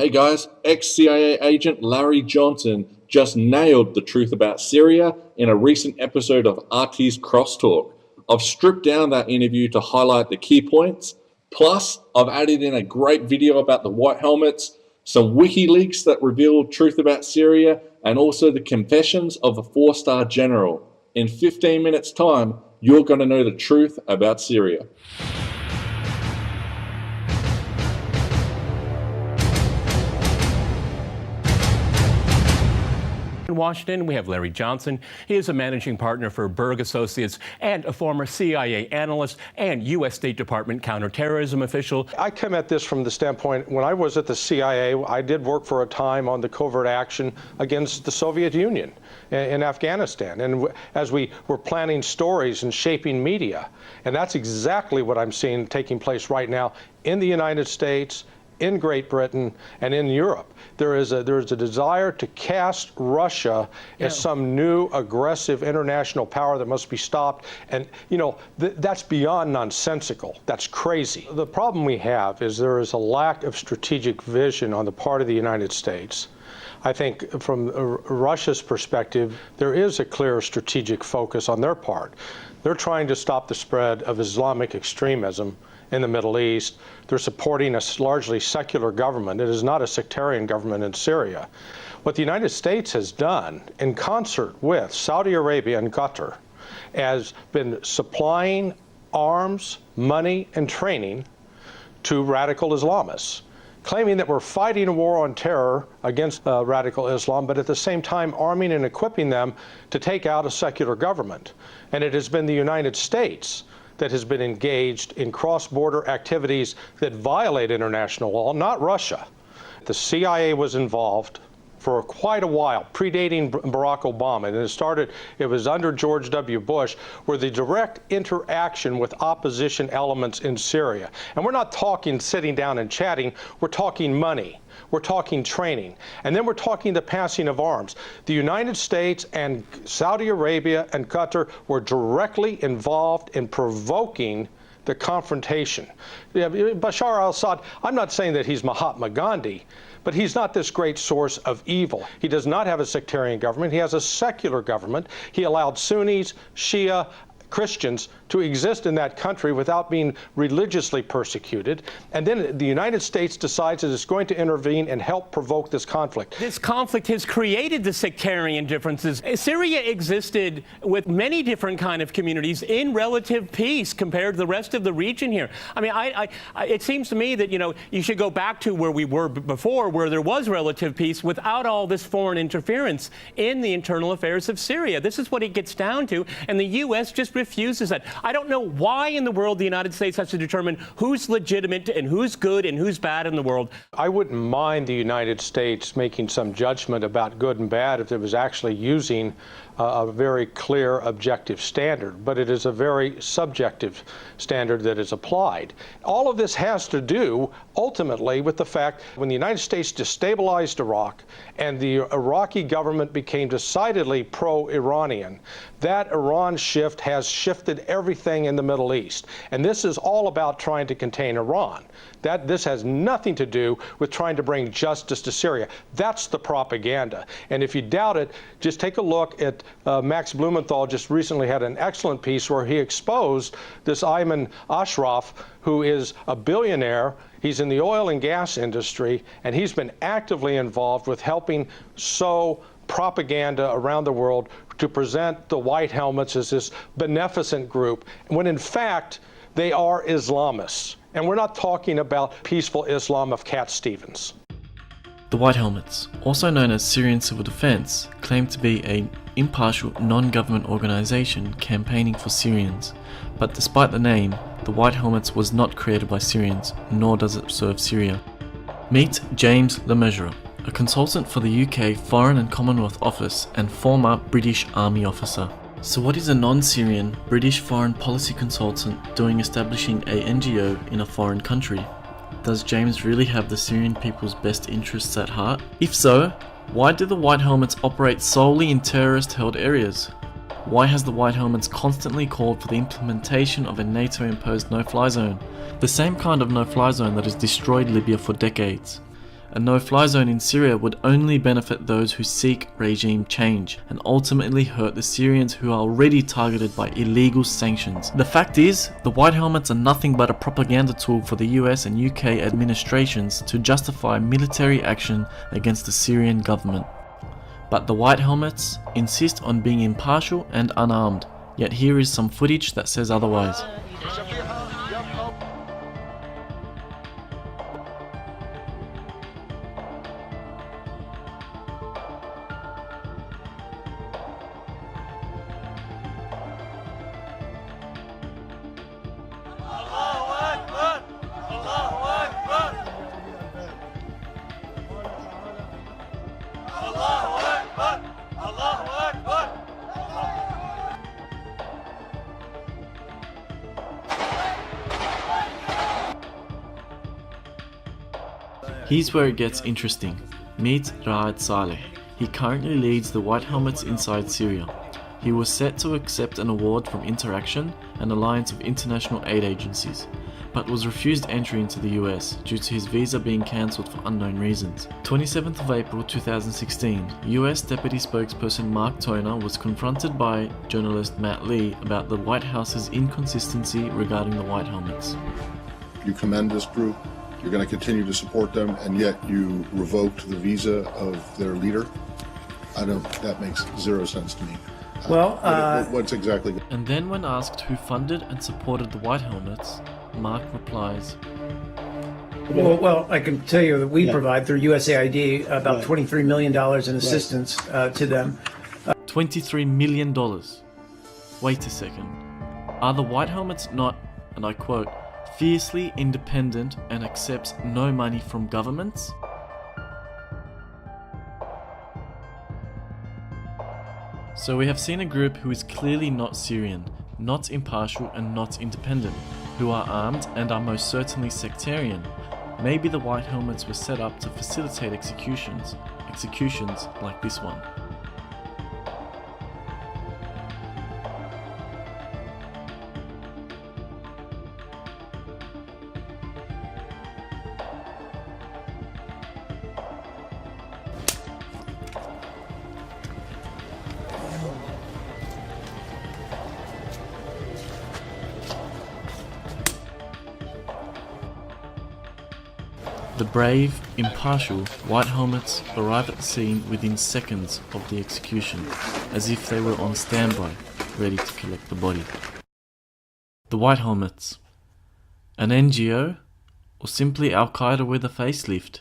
Hey guys, ex-CIA agent Larry Johnson just nailed the truth about Syria in a recent episode of RT's Crosstalk. I've stripped down that interview to highlight the key points. Plus, I've added in a great video about the white helmets, some WikiLeaks that reveal truth about Syria, and also the confessions of a 4-star general. In 15 minutes time, you're going to know the truth about Syria. In Washington, we have Larry Johnson. He is a managing partner for Berg Associates and a former CIA analyst and U.S. State Department counterterrorism official. I come at this from the standpoint, when I was at the CIA, I did work for a time on the covert action against the Soviet Union in Afghanistan, and as we were planning stories and shaping media. And that's exactly what I'm seeing taking place right now in the United States, in Great Britain, and in Europe. There is a desire to cast Russia as some new aggressive international power that must be stopped. And, you know, that's beyond nonsensical. That's crazy. The problem we have is there is a lack of strategic vision on the part of the United States. I think from Russia's perspective, there is a clear strategic focus on their part. They're trying to stop the spread of Islamic extremism in the Middle East. They're supporting a largely secular government. It is not a sectarian government in Syria. What the United States has done, in concert with Saudi Arabia and Qatar, has been supplying arms, money, and training to radical Islamists, claiming that we're fighting a war on terror against radical Islam, but at the same time arming and equipping them to take out a secular government. And it has been the United States that has been engaged in cross-border activities that violate international law, not Russia. The CIA was involved for quite a while, predating Barack Obama, and it was under George W. Bush, where the direct interaction with opposition elements in Syria. And we're not talking sitting down and chatting, we're talking money. We're talking training, and then we're talking the passing of arms. The United States and Saudi Arabia and Qatar were directly involved in provoking the confrontation. Bashar al-Assad, I'm not saying that he's Mahatma Gandhi, but he's not this great source of evil. He does not have a sectarian government. He has a secular government. He allowed Sunnis, Shia, Christians to exist in that country without being religiously persecuted. And then the United States decides that it's going to intervene and help provoke this conflict. This conflict has created the sectarian differences. Syria existed with many different kind of communities in relative peace compared to the rest of the region here. I mean, it seems to me that, you know, you should go back to where we were before, where there was relative peace without all this foreign interference in the internal affairs of Syria. This is what it gets down to, and the U.S. just refuses that. I don't know why in the world the United States has to determine who's legitimate and who's good and who's bad in the world. I wouldn't mind the United States making some judgment about good and bad if it was actually using a very clear objective standard, but it is a very subjective standard that is applied. All of this has to do ultimately with the fact when the United States destabilized Iraq and the Iraqi government became decidedly pro-Iranian, that Iran shift has shifted everything in the Middle East. And this is all about trying to contain Iran. This has nothing to do with trying to bring justice to Syria. That's the propaganda. And if you doubt it, just take a look at Max Blumenthal just recently had an excellent piece where he exposed this Ayman Ashraf, who is a billionaire. He's in the oil and gas industry, and he's been actively involved with helping sow propaganda around the world to present the White Helmets as this beneficent group, when in fact they are Islamists. And we're not talking about peaceful Islam of Cat Stevens. The White Helmets, also known as Syrian Civil Defense, claim to be an impartial non-government organization campaigning for Syrians. But despite the name, the White Helmets was not created by Syrians, nor does it serve Syria. Meet James Lemessurier, a consultant for the UK Foreign and Commonwealth Office and former British Army officer. So what is a non-Syrian British foreign policy consultant doing establishing a NGO in a foreign country? Does James really have the Syrian people's best interests at heart? If so, why do the White Helmets operate solely in terrorist-held areas? Why has the White Helmets constantly called for the implementation of a NATO-imposed no-fly zone? The same kind of no-fly zone that has destroyed Libya for decades. A no-fly zone in Syria would only benefit those who seek regime change and ultimately hurt the Syrians who are already targeted by illegal sanctions. The fact is, the White Helmets are nothing but a propaganda tool for the US and UK administrations to justify military action against the Syrian government. But the White Helmets insist on being impartial and unarmed, yet here is some footage that says otherwise. Here's where it gets interesting. Meet Raad Saleh. He currently leads the White Helmets inside Syria. He was set to accept an award from Interaction, an alliance of international aid agencies, but was refused entry into the US due to his visa being cancelled for unknown reasons. 27th of April 2016, US Deputy Spokesperson Mark Toner was confronted by journalist Matt Lee about the White House's inconsistency regarding the White Helmets. You commend this group, you're going to continue to support them, and yet you revoked the visa of their leader? That makes zero sense to me. Well, what's exactly? And then when asked who funded and supported the White Helmets, Mark replies, Well, I can tell you that we provide through USAID about $23 million in assistance to them. $23 million. Wait a second. Are the White Helmets not, and I quote, fiercely independent and accepts no money from governments? So we have seen a group who is clearly not Syrian, not impartial and not independent, who are armed and are most certainly sectarian. Maybe the White Helmets were set up to facilitate executions like this one. The brave, impartial White Helmets arrive at the scene within seconds of the execution, as if they were on standby, ready to collect the body. The White Helmets. An NGO? Or simply Al-Qaeda with a facelift?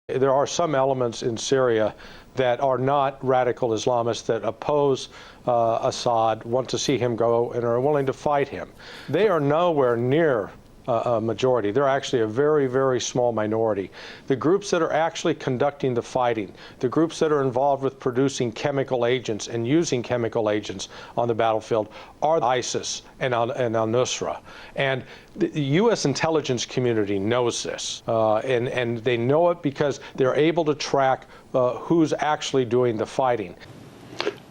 There are some elements in Syria that are not radical Islamists that oppose Assad, want to see him go, and are willing to fight him. They are nowhere near a majority. They're actually a very, very small minority. The groups that are actually conducting the fighting, the groups that are involved with producing chemical agents and using chemical agents on the battlefield are ISIS and al-Nusra. And the U.S. intelligence community knows this, and they know it because they're able to track who's actually doing the fighting.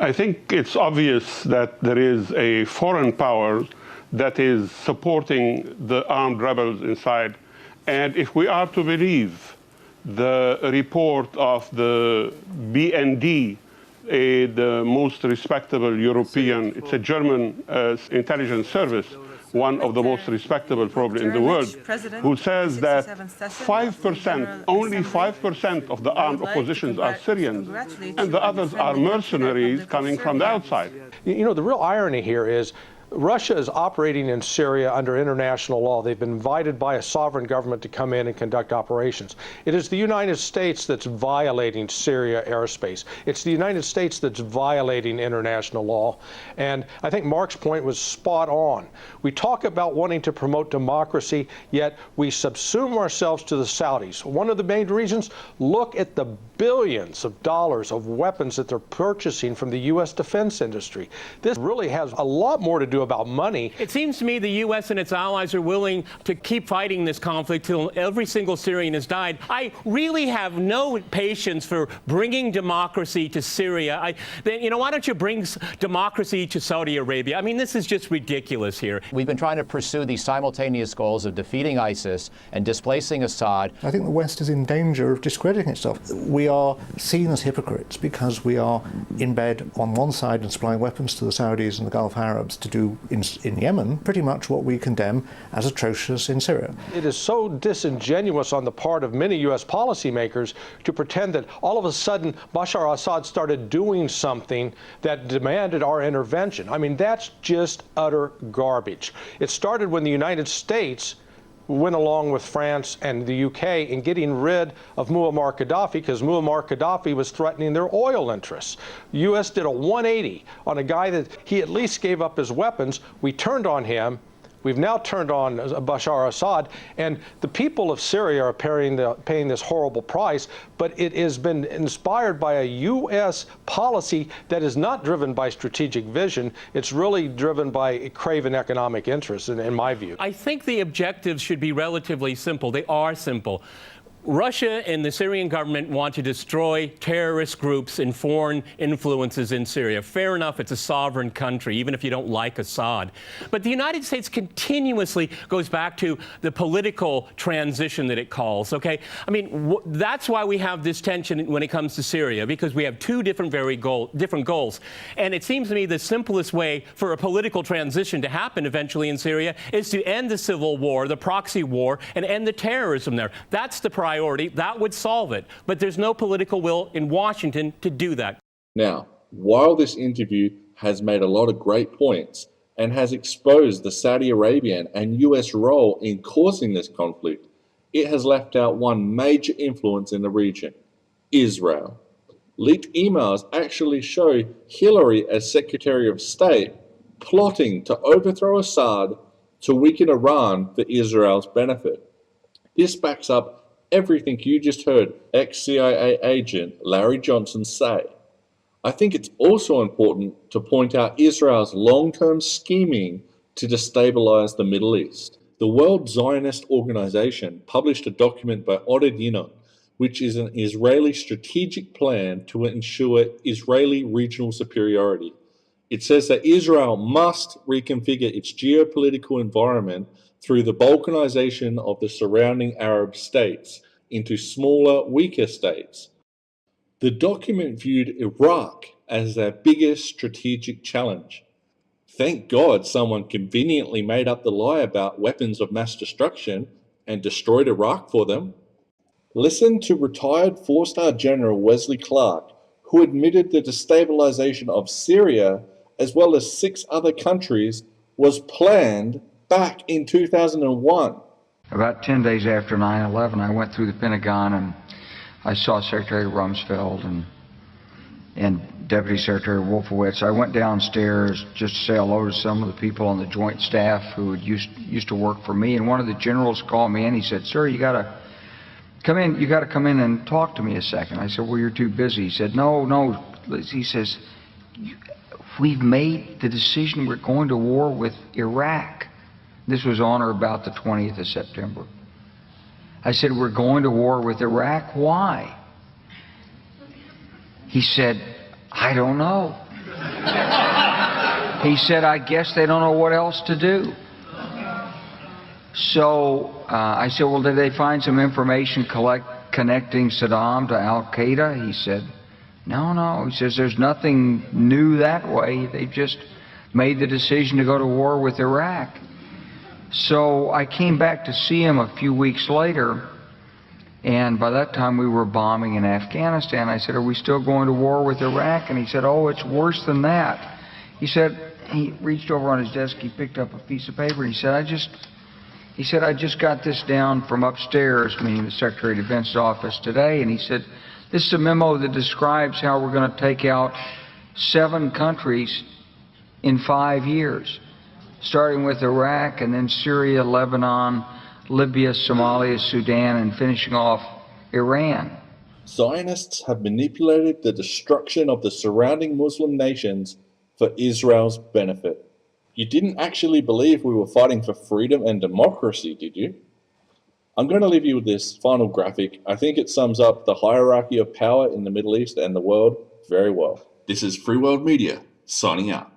I think it's obvious that there is a foreign power that is supporting the armed rebels inside. And if we are to believe the report of the BND, the most respectable European, it's a German intelligence service, one of the most respectable probably in the world, who says that 5%, only 5% of the armed oppositions are Syrians, and the others are mercenaries coming from the outside. You know, the real irony here is Russia is operating in Syria under international law. They've been invited by a sovereign government to come in and conduct operations. It is the United States that's violating Syria airspace. It's the United States that's violating international law. And I think Mark's point was spot on. We talk about wanting to promote democracy, yet we subsume ourselves to the Saudis. One of the main reasons, look at the billions of dollars of weapons that they're purchasing from the U.S. defense industry. This really has a lot more to do about money. It seems to me the U.S. and its allies are willing to keep fighting this conflict till every single Syrian has died. I really have no patience for bringing democracy to Syria. Why don't you bring democracy to Saudi Arabia? I mean, this is just ridiculous here. We've been trying to pursue these simultaneous goals of defeating ISIS and displacing Assad. I think the West is in danger of discrediting itself. We are seen as hypocrites because we are in bed on one side and supplying weapons to the Saudis and the Gulf Arabs to do in Yemen pretty much what we condemn as atrocious in Syria. It is so disingenuous on the part of many U.S. policymakers to pretend that all of a sudden Bashar Assad started doing something that demanded our intervention. I mean, that's just utter garbage. It started when the United States went along with France and the UK in getting rid of Muammar Gaddafi because Muammar Gaddafi was threatening their oil interests. The U.S. did a 180 on a guy that he at least gave up his weapons. We turned on him. We've now turned on Bashar Assad, and the people of Syria are paying this horrible price, but it has been inspired by a U.S. policy that is not driven by strategic vision. It's really driven by craven economic interests, in my view. I think the objectives should be relatively simple. They are simple. Russia and the Syrian government want to destroy terrorist groups and foreign influences in Syria. Fair enough, it's a sovereign country, even if you don't like Assad. But the United States continuously goes back to the political transition that it calls, okay? I mean, that's why we have this tension when it comes to Syria, because we have two different goals. And it seems to me the simplest way for a political transition to happen eventually in Syria is to end the civil war, the proxy war, and end the terrorism there. That's the priority. That would solve it. But there's no political will in Washington to do that. Now, while this interview has made a lot of great points and has exposed the Saudi Arabian and US role in causing this conflict, it has left out one major influence in the region: Israel. Leaked emails actually show Hillary as Secretary of State plotting to overthrow Assad to weaken Iran for Israel's benefit. This backs up everything you just heard ex-CIA agent Larry Johnson say. I think it's also important to point out Israel's long-term scheming to destabilize the Middle East. The World Zionist Organization published a document by Oded Yinon, which is an Israeli strategic plan to ensure Israeli regional superiority. It says that Israel must reconfigure its geopolitical environment through the balkanization of the surrounding Arab states into smaller, weaker states. The document viewed Iraq as their biggest strategic challenge. Thank God someone conveniently made up the lie about weapons of mass destruction and destroyed Iraq for them. Listen to retired four-star General Wesley Clark, who admitted the destabilization of Syria as well as 6 other countries was planned back in 2001. About 10 days after 9/11, I went through the Pentagon and I saw Secretary Rumsfeld and Deputy Secretary Wolfowitz. I went downstairs just to say hello to some of the people on the Joint Staff who had used to work for me, and one of the generals called me and he said, "Sir, you gotta come in. You gotta come in and talk to me a second." I said, "Well, you're too busy." He said, "No." He says, "We've made the decision. We're going to war with Iraq." This was on or about the 20th of September. I said, "We're going to war with Iraq. Why?" He said, "I don't know." He said, "I guess they don't know what else to do." So I said, "Well, did they find some information connecting Saddam to Al-Qaeda?" He said, No. He says, "There's nothing new that way. They just made the decision to go to war with Iraq." So I came back to see him a few weeks later, and by that time we were bombing in Afghanistan. I said, "Are we still going to war with Iraq?" And he said, "Oh, it's worse than that." He said, he reached over on his desk, he picked up a piece of paper, and he said, I just got this down from upstairs," meaning the Secretary of Defense's office today, and he said, "This is a memo that describes how we're going to take out 7 countries in 5 years, starting with Iraq and then Syria, Lebanon, Libya, Somalia, Sudan, and finishing off Iran." Zionists have manipulated the destruction of the surrounding Muslim nations for Israel's benefit. You didn't actually believe we were fighting for freedom and democracy, did you? I'm going to leave you with this final graphic. I think it sums up the hierarchy of power in the Middle East and the world very well. This is Free World Media, signing out.